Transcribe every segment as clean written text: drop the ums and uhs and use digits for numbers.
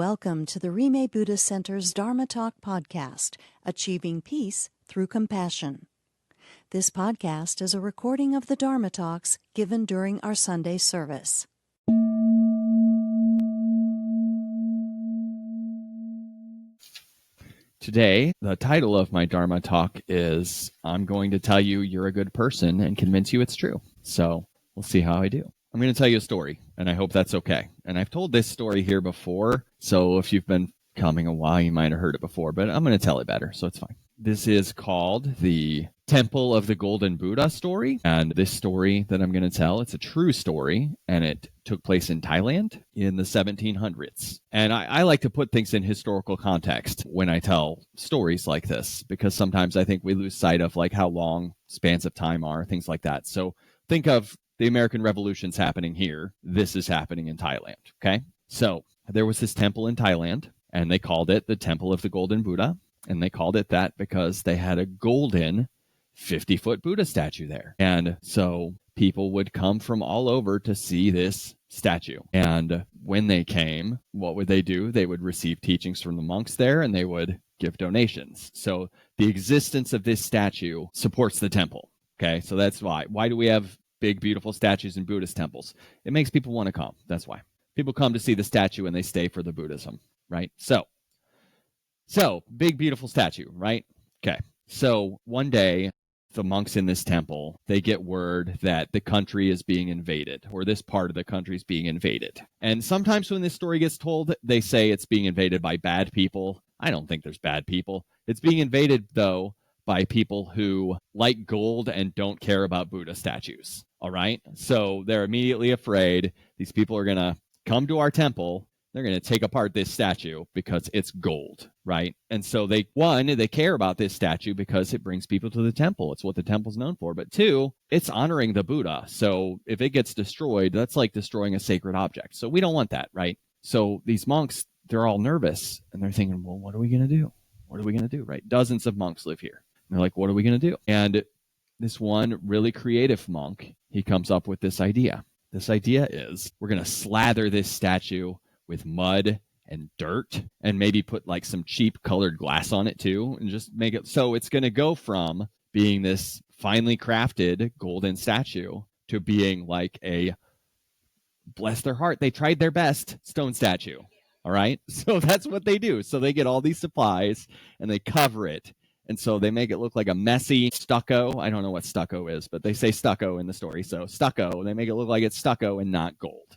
Welcome to the Rime Buddhist Center's Dharma Talk podcast, Achieving Peace Through Compassion. This podcast is a recording of the Dharma Talks given during our Sunday service. Today, the title of my Dharma talk is, I'm going to tell you you're a good person and convince you it's true. So we'll see how I do. I'm going to tell you a story, and I hope that's okay. And I've told this story here before, so if you've been coming a while, you might have heard it before, but I'm going to tell it better, so it's fine. This is called the Temple of the Golden Buddha story, and this story that I'm going to tell, it's a true story, and it took place in Thailand in the 1700s. And I like to put things in historical context when I tell stories like this, because sometimes I think we lose sight of like how long spans of time are, things like that. So think of the American Revolution's happening here. This is happening in Thailand, okay? So there was this temple in Thailand, and they called it the Temple of the Golden Buddha. And they called it that because they had a golden 50-foot Buddha statue there. And so people would come from all over to see this statue. And when they came, what would they do? They would receive teachings from the monks there, and they would give donations. So the existence of this statue supports the temple, okay? So that's why. Why do we have big, beautiful statues in Buddhist temples? It makes people want to come. That's why. People come to see the statue and they stay for the Buddhism, right? So big, beautiful statue, right? Okay. So one day, the monks in this temple, they get word that the country is being invaded, or this part of the country is being invaded. And sometimes when this story gets told, they say it's being invaded by bad people. I don't think there's bad people. It's being invaded, though, by people who like gold and don't care about Buddha statues. All right. So they're immediately afraid these people are going to come to our temple. They're going to take apart this statue because it's gold. Right. And so they care about this statue because it brings people to the temple. It's what the temple's known for. But two, it's honoring the Buddha. So if it gets destroyed, that's like destroying a sacred object. So we don't want that. Right. So these monks, they're all nervous and they're thinking, well, what are we going to do? What are we going to do? Right. Dozens of monks live here. And they're like, what are we going to do? And this one really creative monk, he comes up with this idea. This idea is we're going to slather this statue with mud and dirt and maybe put like some cheap colored glass on it too and just make it so it's going to go from being this finely crafted golden statue to being like a, bless their heart, they tried their best, stone statue. All right. So that's what they do. So they get all these supplies and they cover it. And so they make it look like a messy stucco. I don't know what stucco is, but they say stucco in the story. So stucco, they make it look like it's stucco and not gold.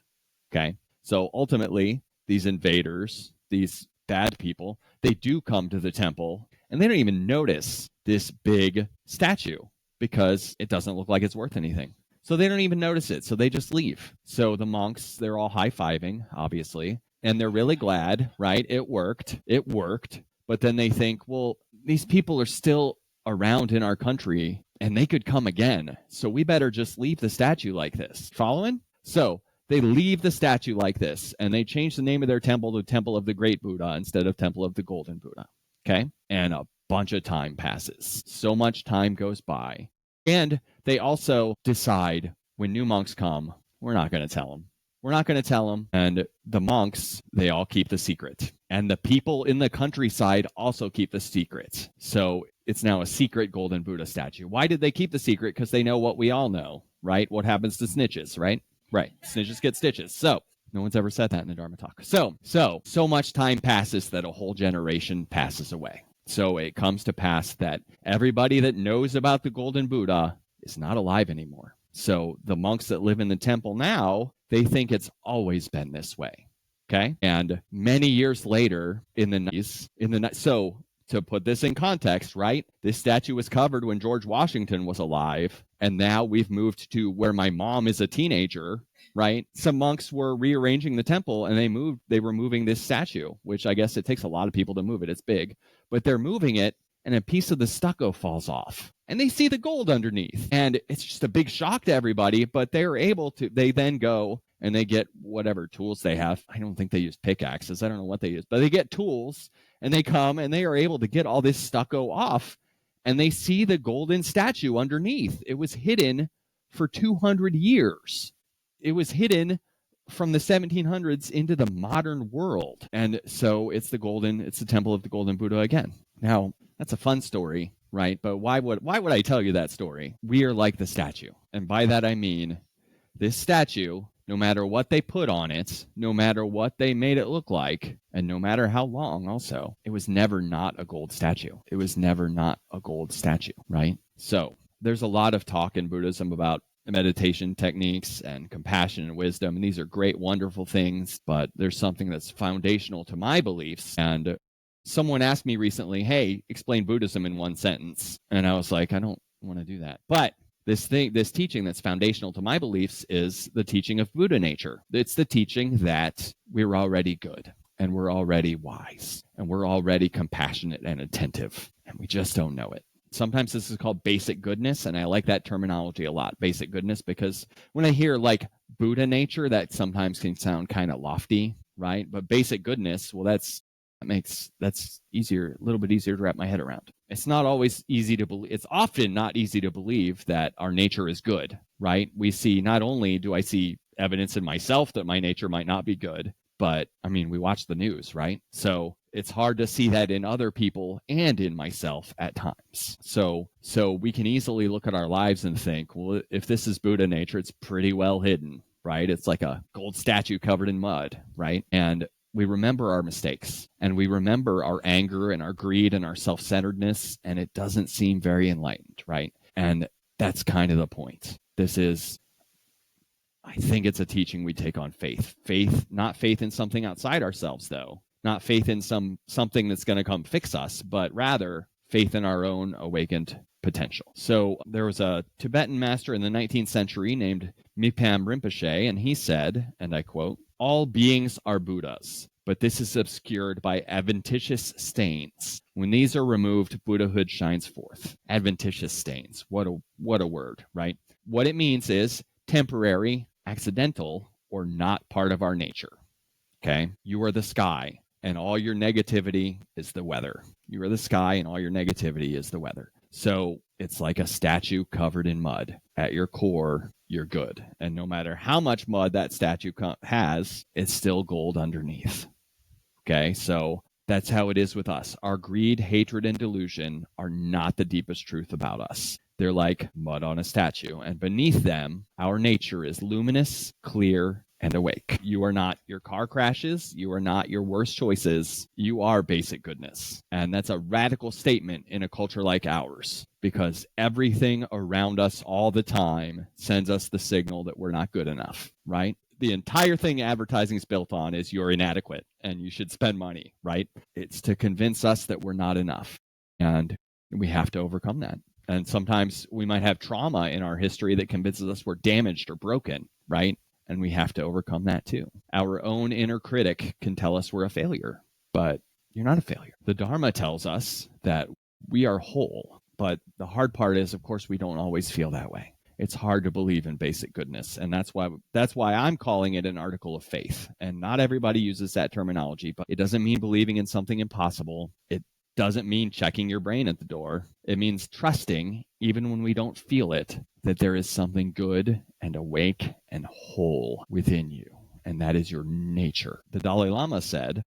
Okay. So ultimately, these invaders, these bad people, they do come to the temple and they don't even notice this big statue because it doesn't look like it's worth anything. So they don't even notice it. So they just leave. So the monks, they're all high-fiving, obviously, and they're really glad, right? It worked. But then they think, well, these people are still around in our country and they could come again. So we better just leave the statue like this. Following? So they leave the statue like this and they change the name of their temple to Temple of the Great Buddha instead of Temple of the Golden Buddha. Okay? And a bunch of time passes. So much time goes by. And they also decide when new monks come, we're not going to tell them. We're not going to tell them. And the monks, they all keep the secret. And the people in the countryside also keep the secret. So it's now a secret golden Buddha statue. Why did they keep the secret? Because they know what we all know, right? What happens to snitches, right? Right. Snitches get stitches. So no one's ever said that in the Dharma talk. So much time passes that a whole generation passes away. So it comes to pass that everybody that knows about the golden Buddha is not alive anymore. So the monks that live in the temple now, they think it's always been this way. Okay. And many years later so to put this in context, right? This statue was covered when George Washington was alive. And now we've moved to where my mom is a teenager, right? Some monks were rearranging the temple and they were moving this statue, which I guess it takes a lot of people to move it. It's big, but they're moving it and a piece of the stucco falls off and they see the gold underneath. And it's just a big shock to everybody, but they then go and they get whatever tools they have. I don't think they use pickaxes. I don't know what they use, but they get tools and they come and they are able to get all this stucco off and they see the golden statue underneath. It was hidden for 200 years. It was hidden from the 1700s into the modern world. And so it's the temple of the golden Buddha again. Now, that's a fun story, right? But why would I tell you that story? We are like the statue. And by that I mean this statue, no matter what they put on it, no matter what they made it look like, and no matter how long also, it was never not a gold statue. It was never not a gold statue, right? So there's a lot of talk in Buddhism about meditation techniques and compassion and wisdom. And these are great, wonderful things, but there's something that's foundational to my beliefs. And someone asked me recently, hey, explain Buddhism in one sentence. And I was like, I don't want to do that. But this teaching that's foundational to my beliefs is the teaching of Buddha nature. It's the teaching that we're already good and we're already wise and we're already compassionate and attentive, and we just don't know it. Sometimes this is called basic goodness, and I like that terminology a lot, basic goodness, because when I hear like Buddha nature, that sometimes can sound kind of lofty, right? But basic goodness, well, that's easier, a little bit easier to wrap my head around. It's not always easy to believe. It's often not easy to believe that our nature is good, right? We see, not only do I see evidence in myself that my nature might not be good, but I mean, we watch the news, right? So it's hard to see that in other people and in myself at times. So we can easily look at our lives and think, well, if this is Buddha nature, it's pretty well hidden, right? It's like a gold statue covered in mud, right? And we remember our mistakes, and we remember our anger and our greed and our self-centeredness, and it doesn't seem very enlightened, right? And that's kind of the point. I think it's a teaching we take on faith. Faith, not faith in something outside ourselves, though. Not faith in something that's going to come fix us, but rather faith in our own awakened potential. So there was a Tibetan master in the 19th century named Mipam Rinpoche, and he said, and I quote, "All beings are Buddhas, but this is obscured by adventitious stains. When these are removed, Buddhahood shines forth." Adventitious stains. What a word, right? What it means is temporary, accidental, or not part of our nature. Okay? You are the sky, and all your negativity is the weather. You are the sky, and all your negativity is the weather. So it's like a statue covered in mud. At your core, you're good. And no matter how much mud that statue has, it's still gold underneath. Okay? So that's how it is with us. Our greed, hatred, and delusion are not the deepest truth about us. They're like mud on a statue. And beneath them, our nature is luminous, clear, and awake. You are not your car crashes. You are not your worst choices. You are basic goodness. And that's a radical statement in a culture like ours, because everything around us all the time sends us the signal that we're not good enough, right? The entire thing advertising is built on is you're inadequate and you should spend money, right? It's to convince us that we're not enough. And we have to overcome that. And sometimes we might have trauma in our history that convinces us we're damaged or broken, right? And we have to overcome that too. Our own inner critic can tell us we're a failure, but you're not a failure. The Dharma tells us that we are whole, but the hard part is, of course, we don't always feel that way. It's hard to believe in basic goodness, and that's why I'm calling it an article of faith. And not everybody uses that terminology, but it doesn't mean believing in something impossible. It doesn't mean checking your brain at the door. It means trusting, even when we don't feel it, that there is something good and awake and whole within you, and that is your nature. The Dalai Lama said,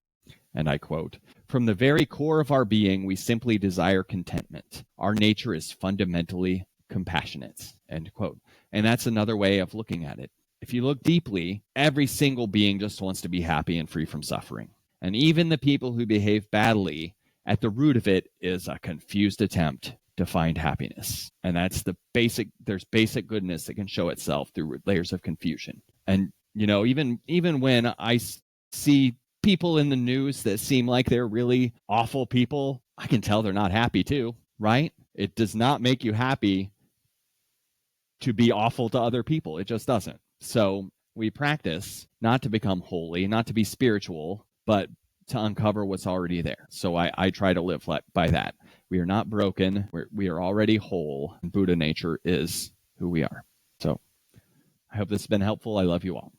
and I quote, "From the very core of our being, we simply desire contentment. Our nature is fundamentally compassionate," end quote. And that's another way of looking at it. If you look deeply, every single being just wants to be happy and free from suffering. And even the people who behave badly, at the root of it is a confused attempt to find happiness. And that's there's basic goodness that can show itself through layers of confusion. And, even when I see people in the news that seem like they're really awful people, I can tell they're not happy too, right? It does not make you happy to be awful to other people. It just doesn't. So we practice not to become holy, not to be spiritual, but to uncover what's already there. So I try to live by that. We are not broken. We are already whole. And Buddha nature is who we are. So I hope this has been helpful. I love you all.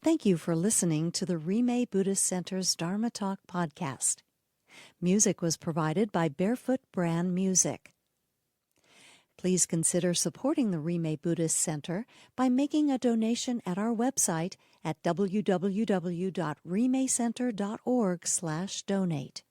Thank you for listening to the Rime Buddhist Center's Dharma Talk podcast. Music was provided by Barefoot Bran Music. Please consider supporting the Rime Buddhist Center by making a donation at our website at www.rimecenter.org/donate.